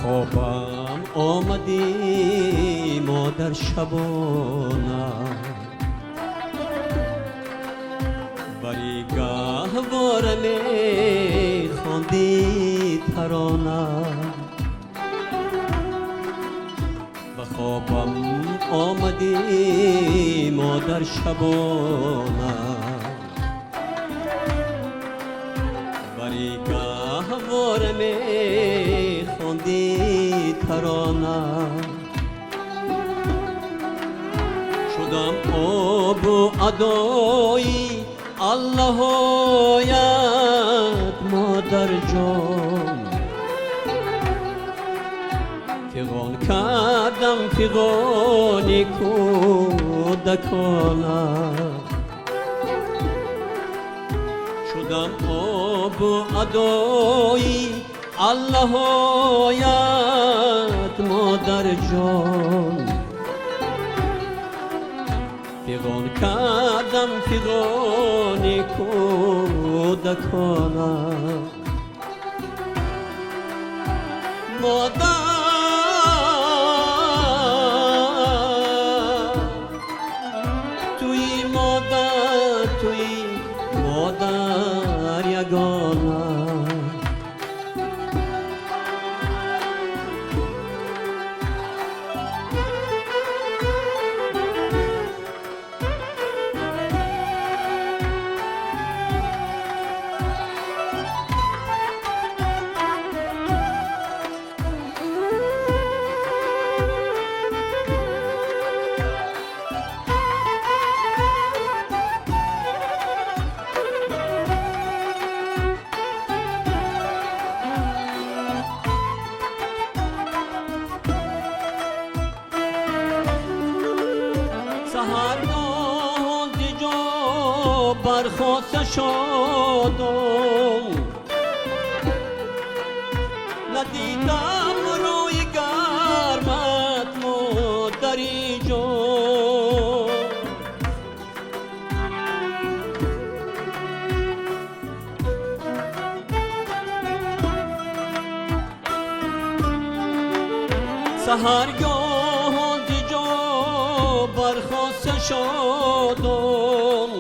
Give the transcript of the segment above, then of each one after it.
خوابم آمدی مادر شبانه، بری گهواره می خواندی ترانه. به خوابم آمدی مادر شبانه، بری گهواره می خواندی ترانه. شدم آب و ادایی الله آید مادر جان، فغان کردم فغانی کودکانه. شدم آب و ادایی الله آید مادر جان، فغان کردم فغانی کودکانه. مادر توی مادر توی مادر یگانه. سحرگاه دیجا برخواسته شدم، ندیدم روی گرمت مادری جان. سحرگاه دیجا برخواسته شدم،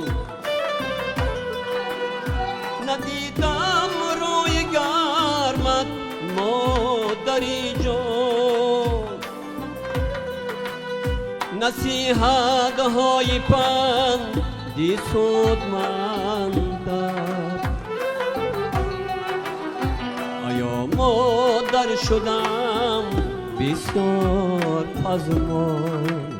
ندیدم روی گرمت مادری جان. نصیحت های پندی سود من داد، آیا مادر شدم بسیار پزمان.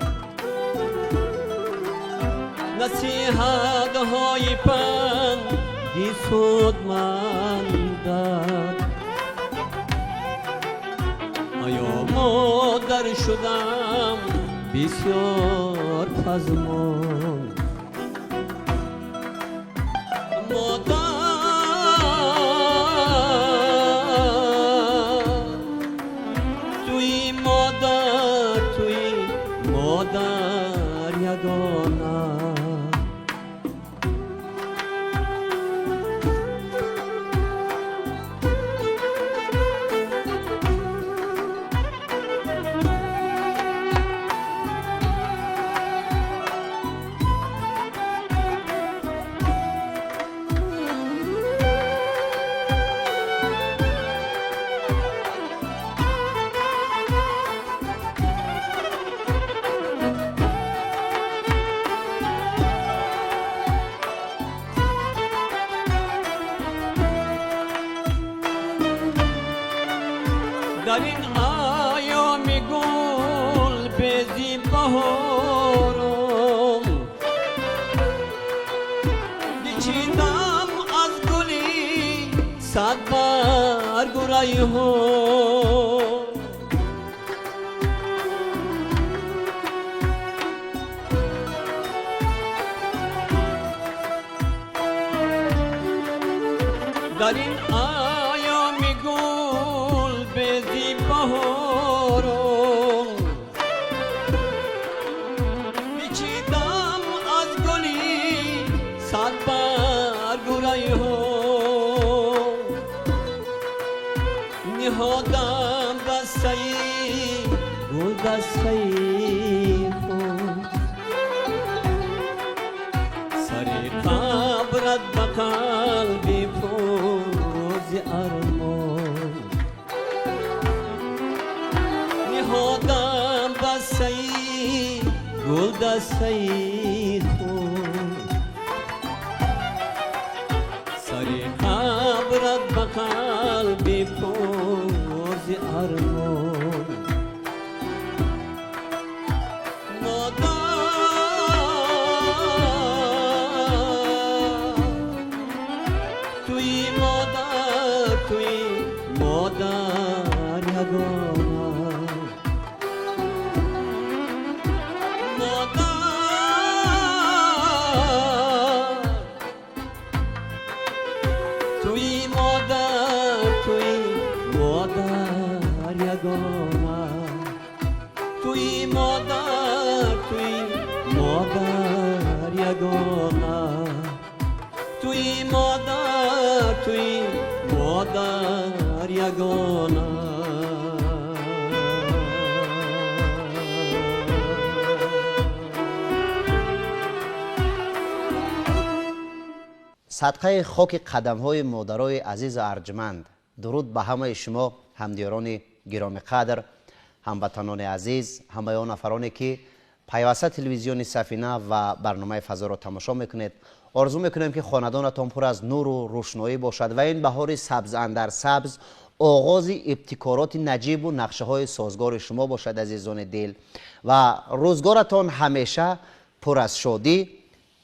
نصیحت های پندی سود من داد، آیا مادر شدم بسیار پزمان. مادر توی مادر توی مادر یگانه. بهارم بچیدم از گلی صد برگ و ریحان در این ایام گل بزی بهارم بچیدم از گلی صد برگ و ریحان نهادم بسته گل دسته خود سر قبرت به قلبی پوز ارمان نهادم بسته گل دسته خود سر قبرت به قلبی پوز ارمان توی مادر یگانه صدقه خاک قدم‌های مادرای عزیز و ارجمند، درود به همه شما همدیران گرامی قدر، هموطنان عزیز، همه آن نفرانی که پیوسته تلویزیون سفینه و برنامه فضا را تماشا میکنید. آرزو میکنیم که خاندانتان پر از نور و روشنایی باشد و این بهار سبز اندر سبز آغاز ابتکارات نجیب و نقشه های سازگار شما باشد عزیزان دل و روزگارتان همیشه پر از شادی،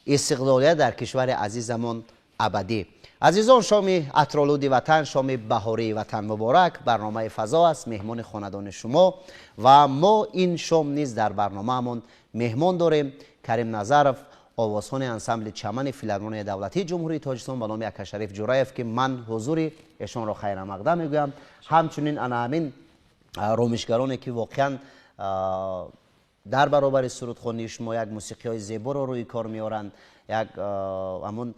استقلالیت در کشور عزیزمان ابدی. عزیزان، شام عطرآلود وطن، شام بهاری وطن مبارک. برنامه فضا است، مهمان خاندان شما و ما این شام نیز در برنامه‌مون مهمان داریم. کریم نظرف، آوازخوان انسمبل چمن فیلارمونی دولتی جمهوری تاجیکستان به نام اکاشریف جورایف که من حضور ایشان را خیر مقدم میگویم. همچنین همین رومشگرانی که واقعا در برابر سرودخوانی شما یک موسیقی های زیبا رو روی کار میارند، یک همون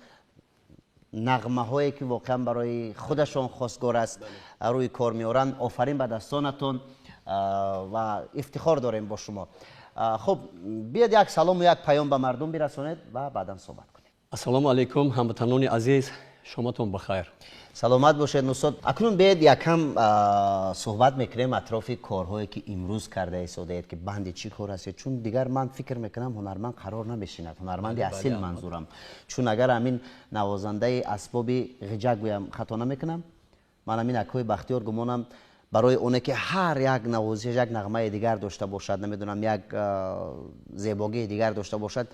نغمه هایی که واقعا برای خودشان خواستگار است روی کار میارند. آفرین به دستانتون و افتخار داریم با شما. خب بیاید یک سلام و یک پیام به مردم برسونید و بعدا صحبت کنیم. السلام علیکم هموطنان عزیز، شماتون بخیر. سلامت باشید نوستاد. اکنون بیاید یکم صحبت میکنیم اطراف کارهایی که امروز کرده ایستاده اید که بند چی کار است، چون دیگر من فکر میکنم هنرمند قرار نمیشیند، هنرمند اصیل منظورم، چون اگر همین نوازنده اسباب غجک گویم خطا نمیکنم، من همین اکوی بختیار گمانم برای اونه که هر یک نوازش یک نغمه دیگر داشته باشد، نمیدونم یک زیبایی دیگر داشته باشد،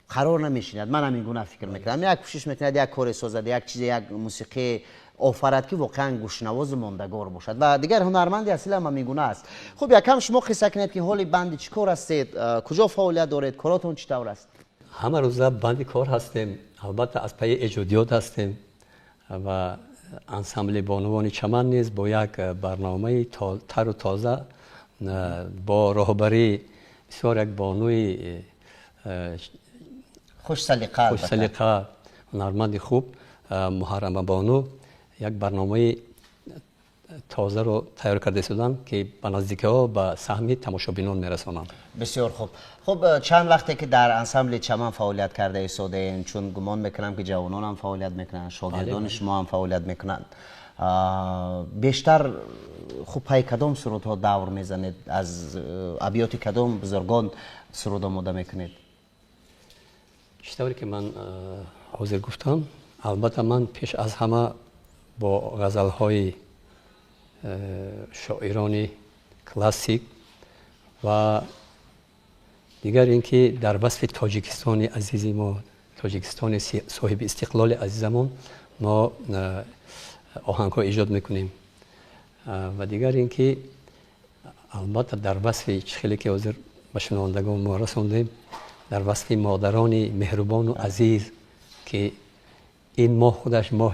قرار نمیشیند. من همین گونه فکر میکنم. یک کوشش میکند یک کار سازد، یک چیز، یک موسیقی آفرد که واقعا گوشنواز ماندگار باشد و دیگر هنرمند اصیل هم همین گونه است. خب یکم شما قصه کنید که حال بند چیکار هستید، کجا فعالیت دارید، کاراتون چطور است؟ همه روزه بند کار هستیم، البته از پی ایجادیات هستیم و انسمبل بانوان چمن نیز با یک برنامه تر و تازه با راهبری بسیار یک بانوی خوش سلیقه هنرمند خوب محرم بانو یک برنامه تازه رو تیار کرده شدن که به نزدیکی ها به سهم تماشابینان میرسانند. بسیار خوب. خب چند وقته که در انسمبل چمن فعالیت کرده ایستاده این؟ چون گمان میکنم که جوانان هم فعالیت میکنن، شاگردان شما هم فعالیت میکنن. بیشتر خوب پای کدام سرودها دور میزنید؟ از ابیات کدام بزرگان سرود آماده میکنید؟ چطوری که من حاضر گفتم، البته من پیش از همه با غزل‌های شاعران کلاسیک و دیگر اینکه در وصف تاجیکستان عزیزی ما، تاجیکستان صاحب استقلال عزیزمون، ما آهنگ ها ایجاد میکنیم. و دیگر اینکه البته در وصف خیلی که حاضر به شنوندگان ما رسوندیم، در وصف مادران مهربان و عزیز که این ماه خودش ماه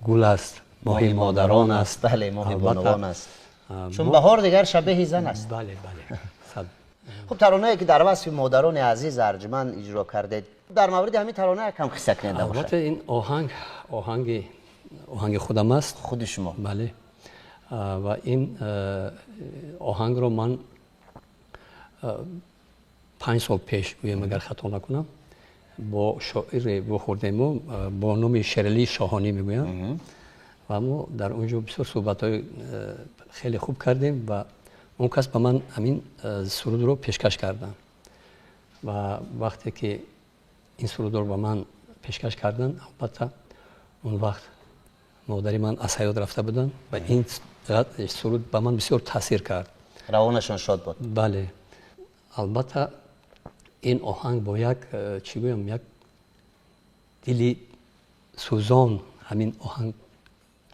گل است، ماه مادران است. بله، ماه بانوان است، چون بهار دیگر شبیه زن است. بله بله. خب ترانه‌ای که در وصف مادران عزیز ارجمند اجرا کردید، در مورد همین ترانه کم قصه کنید باشه. البته این آهنگ خودم است، خود شما. بله. و این آهنگ رو من 5 سال پیش گویم اگر خطا نکنم با شاعر بخوردیم با نام شرلی شاهانی میگویم و ما در اونجا بسیار صحبت‌های خیلی خوب کردیم و اون کس به من همین سرود رو پیشکش کردن و وقتی که این سرود رو به من پیشکش کردن، البته اون وقت مادری من از حیات رفته بودن و این سرود به من بسیار تاثیر کرد. روانشان شاد بود. بله. البته این آهنگ با یک چی گویم یک دلی سوزان همین آهنگ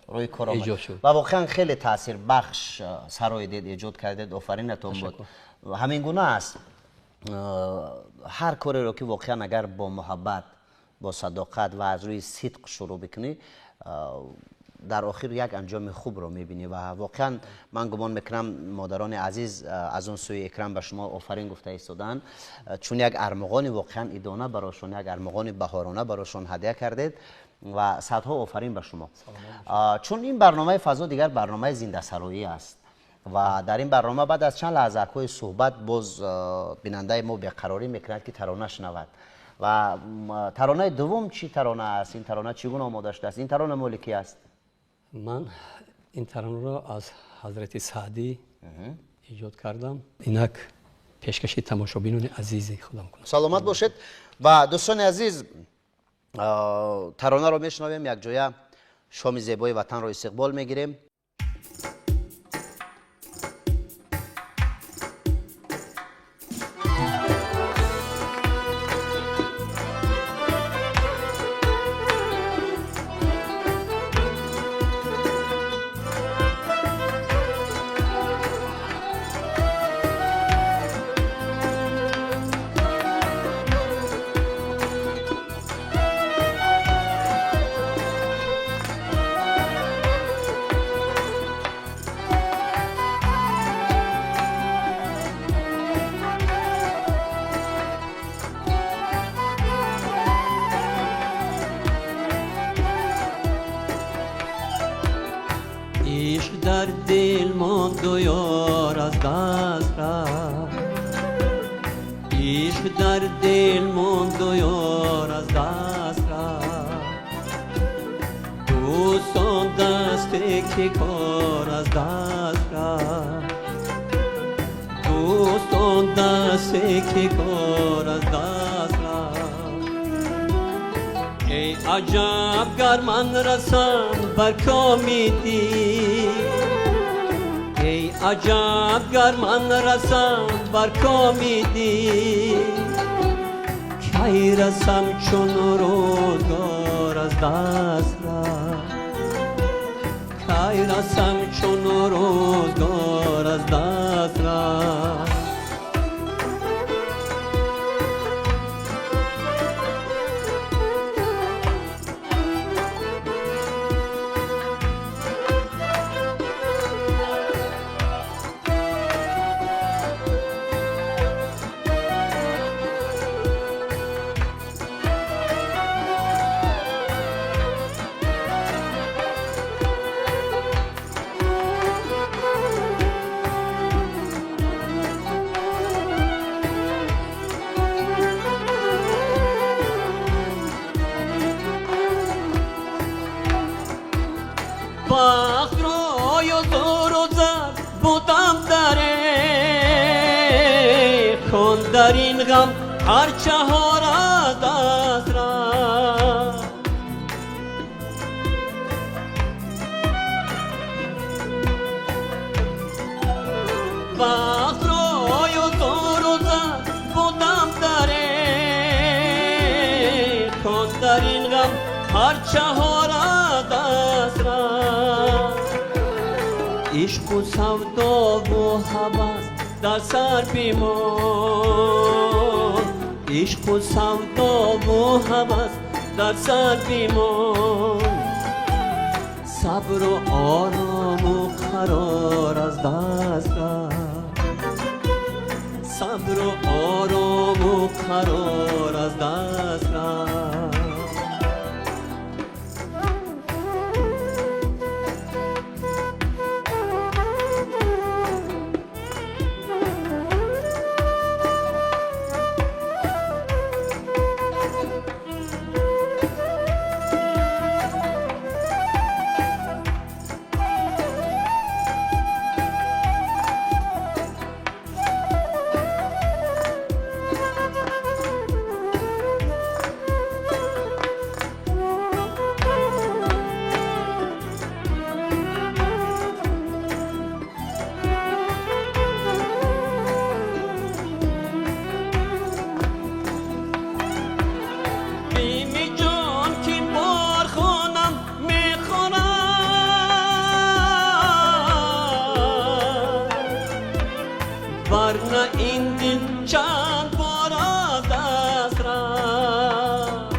روی کار ایجاد شد و واقعا خیلی تاثیر بخش سرای دید ایجاد کردید. آفرینتون بود. همین گونه است هر کاری رو که واقعا اگر با محبت، با صداقت و از روی صدق شروع بکنی، در آخر یک انجام خوب رو میبینی و واقعا من گمان میکنم مادران عزیز از اون سوی اکرام به شما آفرین گفته ایستادن، چون یک ارمغان واقعا ایدانه براشون، یک ارمغان بهارانه براشون هدیه کردید و صدها آفرین به شما. چون این برنامه فضا دیگر برنامه زنده سرایی است و در این برنامه بعد از چند لحظه های صحبت باز بیننده ما بیقراری میکند که ترانه شنود و ترانه دوم چی ترانه است؟ این ترانه چگونه آماده شده است؟ این ترانه مالکی است؟ من این ترانه را از حضرت سعدی ایجاد کردم. اینک پیشکشی تماشابینان عزیزی خودم کنم. سلامت باشید. و دوستان عزیز، ترانه رو میشنویم، یک جایه شام زیبای وطن رو استقبال میگیریم. عشق در دل ماند و یار از دست رفت، عشق در دل ماند و یار از دست رفت، دوستان دست که کار از دست رفت، دوستان دست که کار از دست رفت. ای عجب گر من رسم بر کامیدی، ای عجب گر من رسم بر کامیدی، کی رسم چون روزگار از دست رفت، کی رسم چون روزگار از دست رفت. بخت روی و زور و زر بودم دره، کن در این غم هر چهار از دست رفت. بخت روی و زور و زر بودم در این غم هرچه ها را دست رفت عشق و سودا و هوس در سر بیمان عشق و سودا و هوس در سر بیمان صبر و آرام و قرار از دست رفت صبر و آرام و قرار از دست رفت ورنه این دل چند بار از دست رفت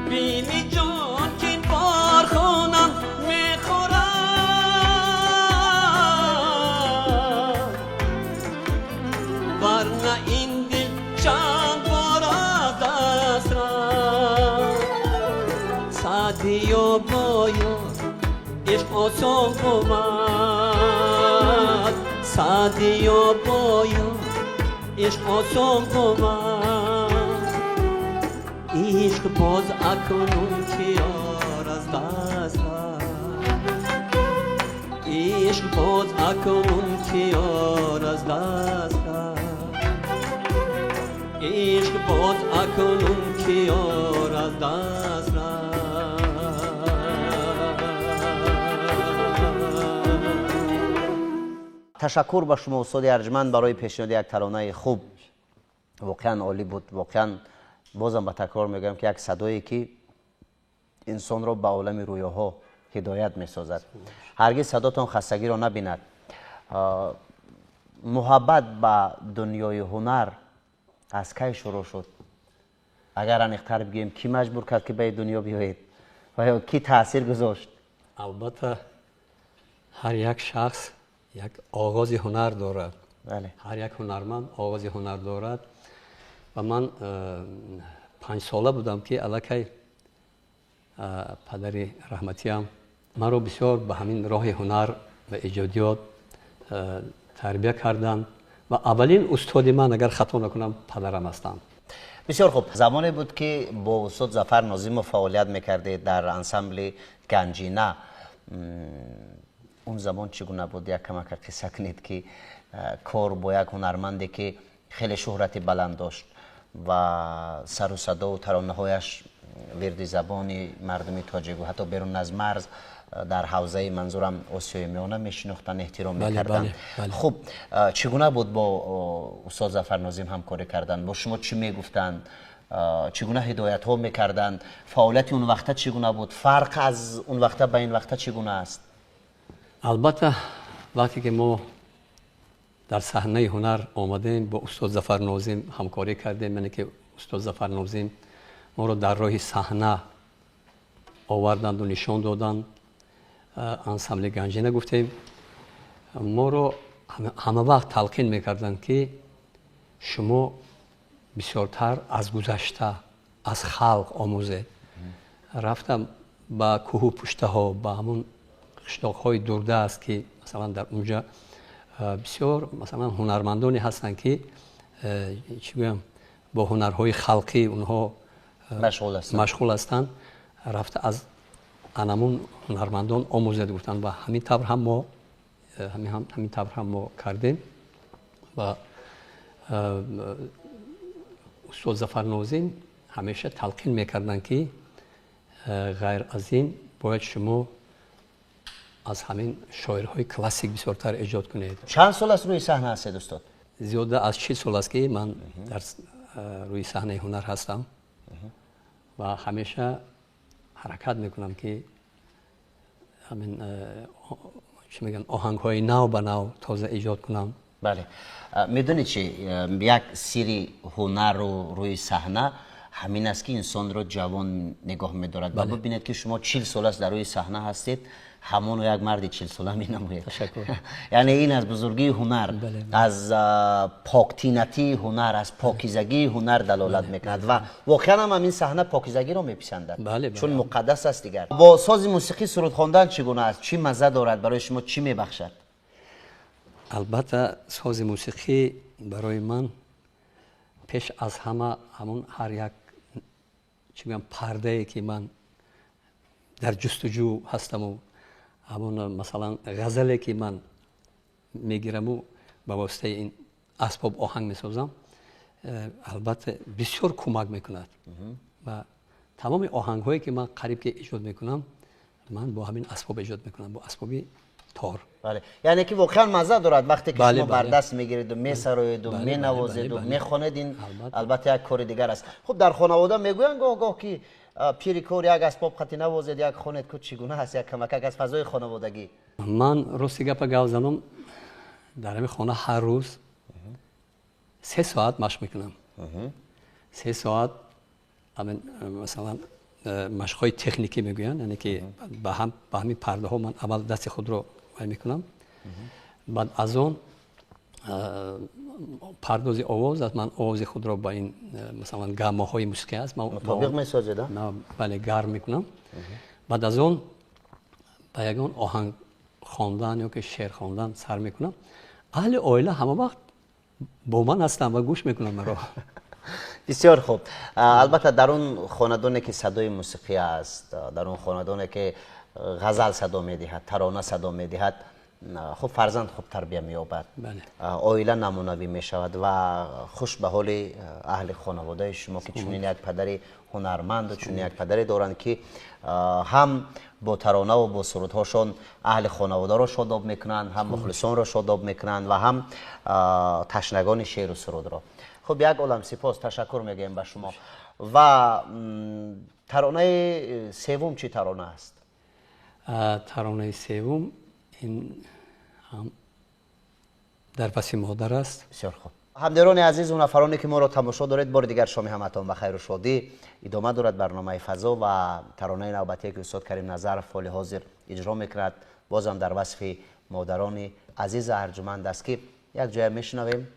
بینی جان که این بار خونم میخورم ورنه این دل چند بار از دست رفت سعدی و باید عشق آسان بود سعدی و باید عشق آسان بود عشق باز اکنون که یار از دست رفت عشق باز اکنون که یار از دست رفت عشق باز اکنون که یار از دست رفت تشکر به شما استاد ارجمند برای پیشنهاد یک ترانه خوب واقعا عالی بود واقعا بازم به تکرار میگم که یک صدایی که انسان را به عالم رویاها هدایت میسازد هرگز صداتان خستگی را نبیند محبت به دنیای هنر از کی شروع شد اگر انیق‌تر بگیم کی مجبور کرد که به دنیا بیایید و یا کی تاثیر گذاشت البته هر یک شخص یک آغاز هنر دارد بله. هر یک هنرمند آغاز هنر دارد و من 5 ساله بودم که الکی پدر رحمتیم من رو بسیار به همین راه هنر و ایجادیات تربیه کردند و اولین استاد من اگر خطا نکنم پدرم هستند. بسیار خوب زمانی بود که با استاد ظفر ناظم فعالیت میکردید در انسمبل گنجینه اون زمان چگونه بود یک کمک قصه کنید که کار با یک هنرمندی که خیلی شهرت بلند داشت و سر و صدا و ترانه هایش وردی زبانی مردمی تاجیک و حتی بیرون از مرز در حوزه منظورم آسیای میانه میشناختن احترام میکردن. خب چگونه بود با استاد ظفر ناظم همکاری کردن؟ با شما چی میگفتن؟ چگونه هدایت ها میکردن؟ فعالیت اون وقت چگونه بود؟ فرق از اون وقت به این وقت چگونه است؟ البته وقتی که ما در صحنه هنر آمدیم با استاد ظفر ناظم همکاری کردیم یعنی که استاد ظفر ناظم ما رو در راه صحنه آوردند و نشان دادند انسمبل گنجینه گفتیم ما رو همه وقت تلقین میکردند که شما بسیارتر از گذشته از خلق آموزید. رفتم با کوه و پشته ها با همون قشتاق های درده است که مثلا در اونجا بسیار مثلا هنرمندانی هستند که چی بگم با هنرهای خلقی اونها مشغول هستند. رفته از انمون هنرمندان آموزید گفتند و همین طور هم ما همین طور هم ما کردیم و استاد ظفر ناظم همیشه تلقین میکردند که غیر از این باید شما از همین شاعرهای کلاسیک بسیارتر ایجاد کنید. چند سال است روی صحنه هستید استاد؟ زیاده از 40 سال است که من در روی صحنه هنر هستم و همیشه حرکت میکنم که همین چی میگن آهنگ‌های نو به نو تازه ایجاد کنم. بله. میدونی چی؟ یک سری هنر رو روی صحنه همین است که انسان رو جوان نگاه می‌دارد. و ببینید که شما 40 سال است در روی صحنه هستید، همون یک مرد 40 ساله می‌نماید. تشکر. یعنی این از بزرگی هنر، از پاکتینتی هنر، از پاکیزگی هنر دلالت میکند و واقعا هم این صحنه پاکیزگی رو میپسندد. چون مقدس است دیگر. با ساز موسیقی سرود خواندن چگونه است؟ چی مزه دارد؟ برای شما چی میبخشد؟ البته ساز موسیقی برای من پیش از همه همون هر یک چی میگم پرده ای که من در جستجو هستم و همون مثلا غزلی که من میگیرم و با واسطه این اسباب آهنگ میسازم البته بسیار کمک میکند و تمام آهنگ هایی که من قریب که ایجاد میکنم من با همین اسباب ایجاد میکنم، با اسبابی تار. بله. یعنی که واقعا مزه دارد وقتی که شما بر دست میگیرید و میسرایید و مینوازید و میخونید. این البته یک کار دیگر است. خب در خانواده میگوین گاه که پیری کور یک اسباب خطی نوازید یک خونید که چگونه هست؟ یک کمک از فضای خانوادگی. من راستی گپ گاو زنم در همین خانه هر روز 3 ساعت مشق میکنم. 3 ساعت همین مثلا مشق‌های تکنیکی میگوین، یعنی که با همین پرده ها من اول دست خود رو وای میکنم، بعد از اون پردازی آواز از من آواز خود رو با این مثلا گامه های موسیقی است مطابق میسازید؟ بله گرم میکنم. بعد از اون با یگان آهنگ خواندن یا که شعر خواندن سر میکنم. اهل عائله همه وقت با من هستن و گوش میکنم مرا. بسیار خوب. البته در اون خاندانی که صدای موسیقی است، در اون خاندانی که غزل صدا میدهد، ترانه صدا میدهد، خب فرزند خوب تربیت مییابد، عائله نمونوی میشود و خوش به حال اهل خانواده شما که چنین یک پدر هنرمند و چنین یک پدری دارند که هم با ترانه و با سرودهاشون اهل خانواده را شاداب میکنند، هم مخلصان را شاداب میکنند و هم تشنگان شعر و سرود را. خب یک عالم سپاس، تشکر میگیم به شما. و ترانه سوم چی ترانه است؟ ترانه سوم این هم در پس مادر است. بسیار خوب. همدیران عزیز و نفرانی که ما را تماشا دارید، بار دیگر شام همتان بخیر و شادی. ادامه دارد برنامه فضا و ترانه نوبتی که استاد کریم نظر فعال حاضر اجرا میکند بازم در وصف مادران عزیز ارجمند است که یک جای میشنویم.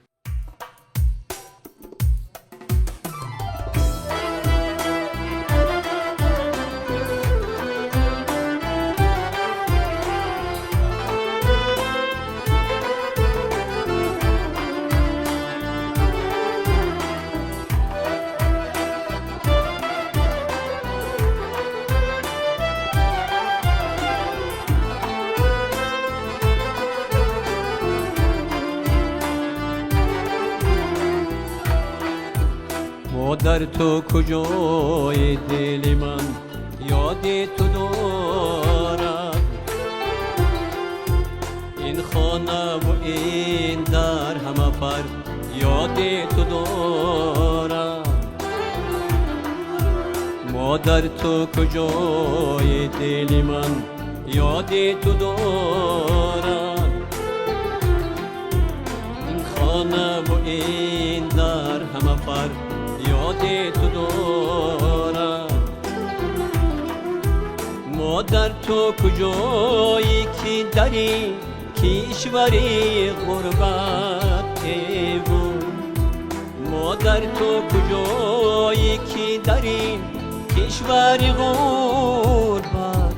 در تو کجای دل من یاد تو دارم، این خانه و این در همه پر یاد تو دارم. مادر تو کجای دل من یاد تو دارم، این خانه و این در همه پر یاد تو دارم. مادر تو کجایی که داری کشوری غربت بود، مادر تو کجایی که داری کشوری غربت.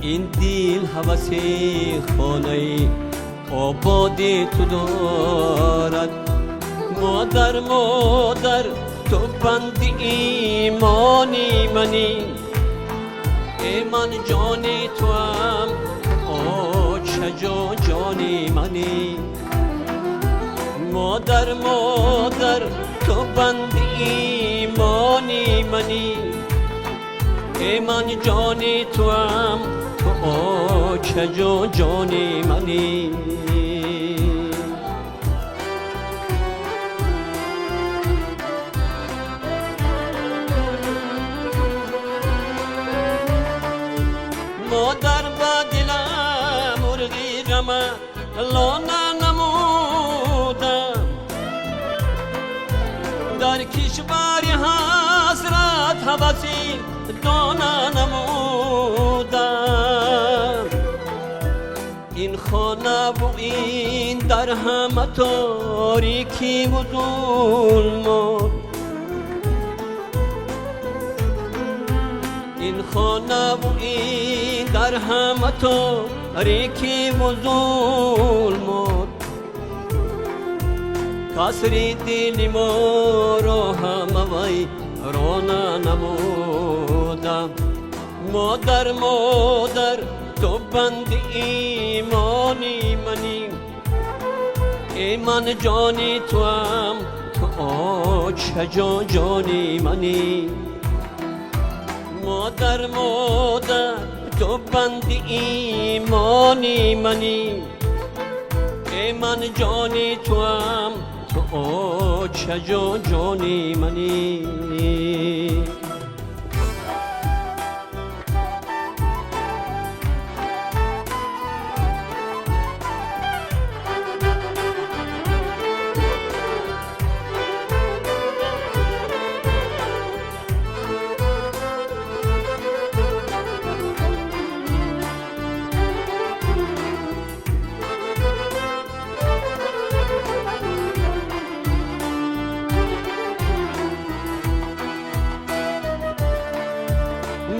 این دل هوس خانه آباد تو دارد. مادر مادر تو بند ایمانی منی، ایمان جانی تو هم آچجا جانی منی. مادر مادر تو بند ایمانی منی، ایمان جانی تو هم تو چجا جانی منی. مادر با دلم مرغی غمه لانه نمودم، در کشور حسرت هوسی دانه نمودم. این خانه و این در همه تاریکی و ظلمات، این خانه و این در همه تاریکی و ظلمات، کسری دل ما را همه وی رانه نمودم. مادر مادر تو بند ایمانی منی، ایمان جانی تو هم تو چجا جانی منی. مادر مادر تو بند ایمانی منی، ایمان جانی تو هم تو چجا جانی منی.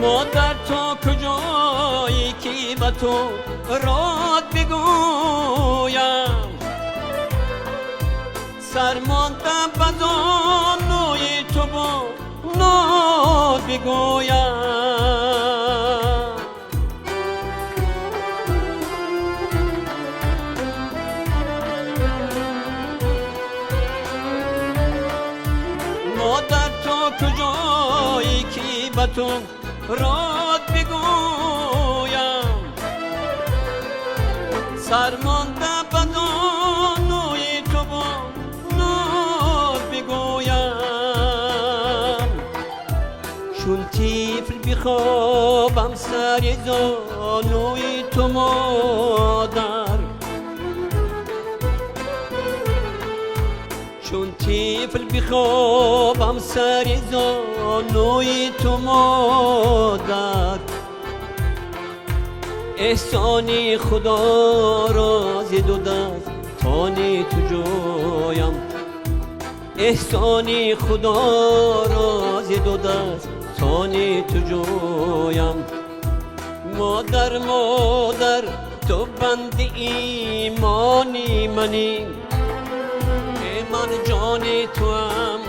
مادر تو کجایی که به تو راد بگویم، سرمانده به زانوی تو با ناد بگویم. مادر تو کجایی که به تو راد بگویم، سرمانده به زانوی تو با ناد بگویم. چون طفل بخوابم سر زانوی تو مادر، چون طفل بخوابم سر زانوی تو مادر، احسانی خدا را ز دو دست تانی تو جویم. احسانی خدا را ز دو دست تانی تو جویم. مادر مادر تو بند ایمانی منی، من جانی تو هم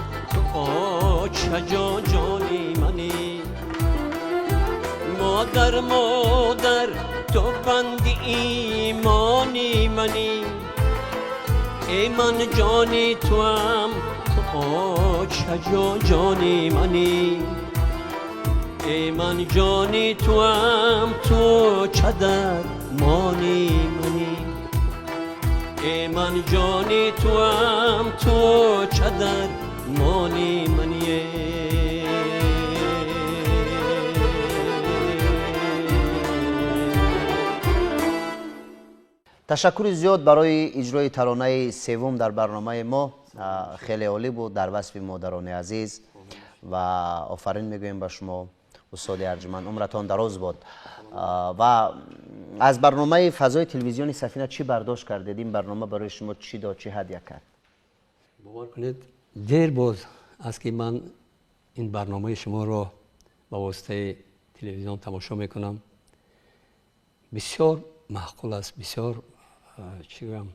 تو چجا جانی منی. مادر مادر تو بند ایمانی منی، ای من جانی تو هم تو چجا جانی منی. ای من جانی تو هم تو چدر مانی منی. ای من جانی تو هم تو چدر مانی منی. تشکر زیاد برای اجرای ترانه سوم در برنامه ما، خیلی عالی بود در وصف مادران عزیز و آفرین میگویم به شما استاد ارجمند، عمرتان دراز باد. و از برنامه فضای تلویزیونی سفینه چی برداشت کردید؟ این برنامه برای شما چی داد، چی هدیه کرد؟ باور کنید دیر بود از که من این برنامه شما رو با واسطه تلویزیون تماشا میکنم. بسیار معقول است، بسیار چی بگم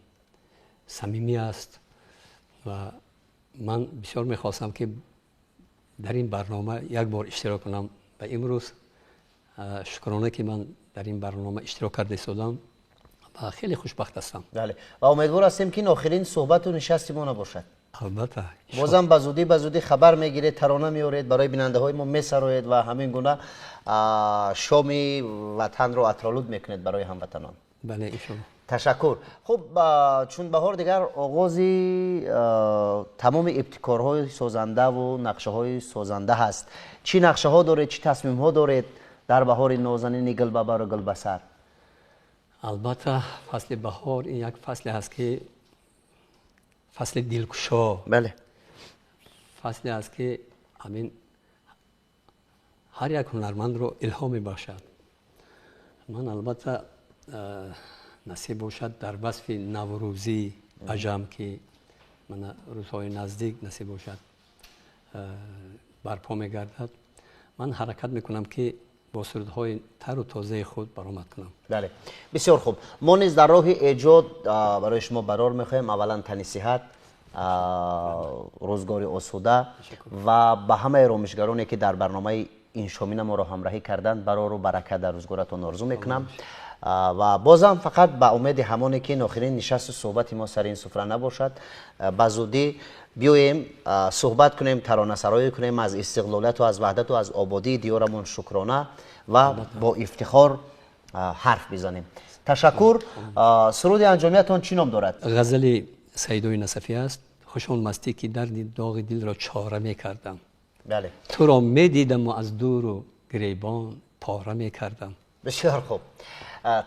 صمیمی است و من بسیار میخواستم که در این برنامه یک بار اشتراک کنم و امروز شکرانه که من در این برنامه اشتراک کرده شدم و خیلی خوشبخت هستم. بله و امیدوار هستیم که این آخرین صحبت و نشست ما نباشد. البته بازم به زودی خبر میگیرید، ترانه میورید، برای بیننده های ما میسروید و همین گونه شام وطن رو اطرالود میکنید برای هموطنان. بله ایشون. تشکر. خب چون بهار دیگر آغازی تمام ابتکارهای سازنده و نقشه های سازنده هست، چی نقشه ها دارید، چی تصمیم ها دارید در بهار نازنین گلببر و گلبسر؟ البته فصل بهار این یک فصل هست که فصل دلکشا. بله. فصلی است که همین هر یک هنرمند رو الهام میبخشد. من البته نصیب باشد در وصف نوروزی عجم که من روزهای نزدیک نصیب باشد برپا میگردد، من حرکت میکنم که با سرودهای تر و تازه خود برآمد کنم. بله بسیار خوب. ما نیز در راه ایجاد برای شما قرار میخوایم اولا تن صحت، روزگاری آسوده و به همه رامشگرانی که در برنامه این شامینه ما را همراهی کردند برای رو برکت در روزگارتون آرزو میکنم و بازم فقط به امید همانی که آخرین نشست صحبت ما سر این سفره نباشد، به زودی بیایم صحبت کنیم، ترانه سرایی کنیم از استقلالت و از وحدت و از آبادی دیارمون شکرانه و با افتخار حرف بزنیم. تشکر. سرود انجامیتون چی نام دارد؟ غزل سیدای نصفی است. خوش آن مستی که درد داغ دل را چاره می کردم. بله. تو را می دیدم و از دور و گریبان پاره می کردم. بسیار خوب.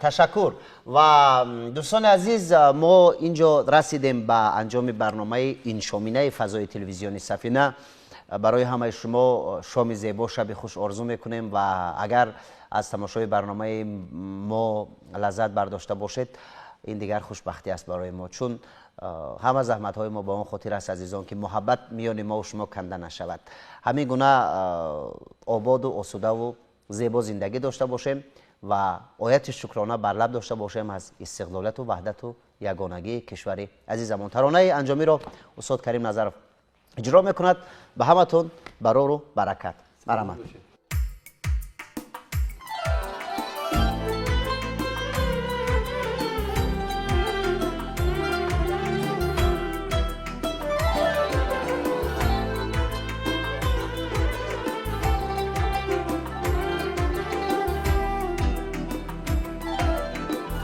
تشکر. و دوستان عزیز، ما اینجا رسیدیم به انجام برنامه این شامینه فضای تلویزیونی سفینه. برای همه شما شام زیبا، شب خوش آرزو میکنیم و اگر از تماشای برنامه ما لذت برداشته باشید این دیگر خوشبختی است برای ما، چون همه زحمت های ما با اون خاطر است عزیزان که محبت میان ما و شما کنده نشود. همین گونه آباد و آسوده و زیبا زندگی داشته باشیم و آیت شکرانه بر لب داشته باشیم از استقلالت و وحدت و یگانگی کشور عزیزمون. ترانه انجامی را استاد کریم نظرов اجرا میکند. به همتون برار و برکت. مرحمت.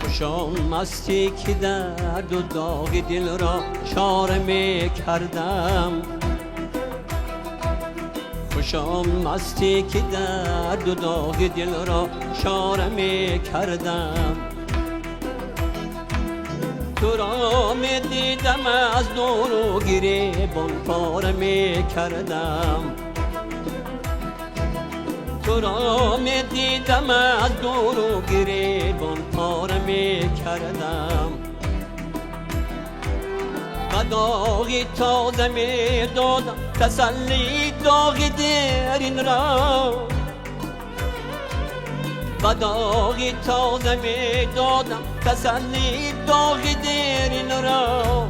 خوشان مستی که درد و داغ دل را چاره می کردم، خوشان مستی که درد و داغ دل را چاره می کردم، تو را می دیدم از دور و گریبان پاره می کردم، تو را می دیدم از دور و گریبان پاره می کردم، و داغی تازه می دادم تسلی داغ درین را، و داغی تازه می دادم تسلی داغ درین را،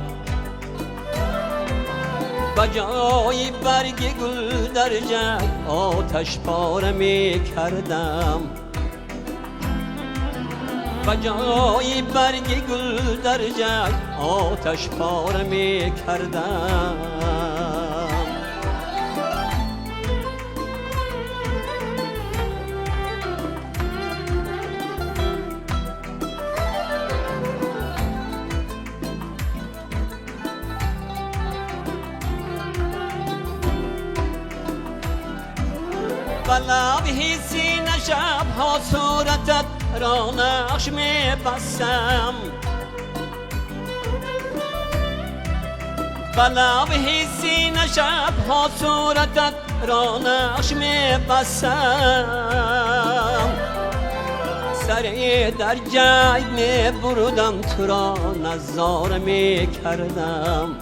بجای برگ گل در جنگ آتش پاره می کردم، بجای برگ گل در جنگ آتش پاره می کردم. بلابه سینه شبها صورتت را نقش می بستم، بلابه سینه شبها صورتت را نقش می بستم، سری در جای می بردم تو را نظاره می کردم،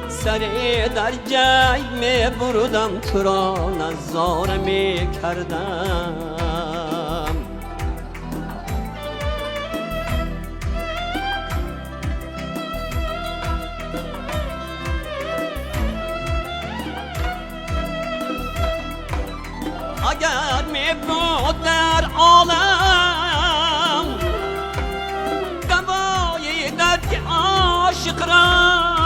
سری در جای می بردم تو را نظاره می کردم. اگر می بود در عالم دوای درد عاشق را،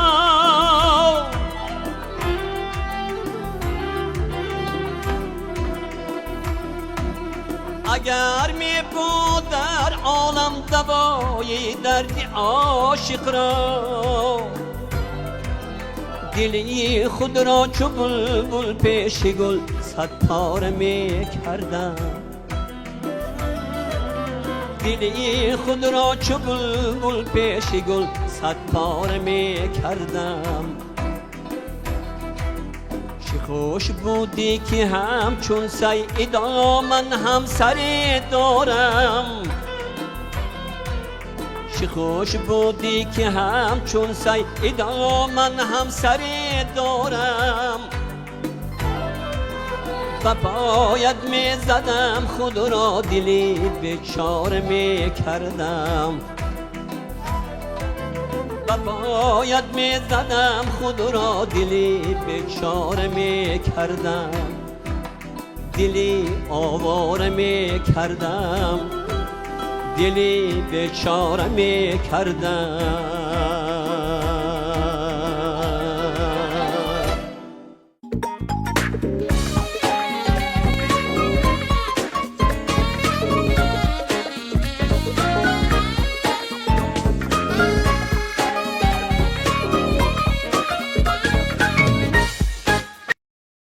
اگر می بود در عالم دوای درد عاشق را، دلی خود را چو بلبل پیش گل صد پاره می کردم. دلی خود را چو بلبل پیش گل صد پاره می کردم. چه خوش بودی که همچون سیدا من همسری دارم. چه خوش بودی که همچون سیدا من همسری دارم. و باید می زدم خود را دلی بیچاره می کردم. و باید می زدم خود را دلی بیچاره می کردم. دلی آواره می کردم، دلی بیچاره می کردم.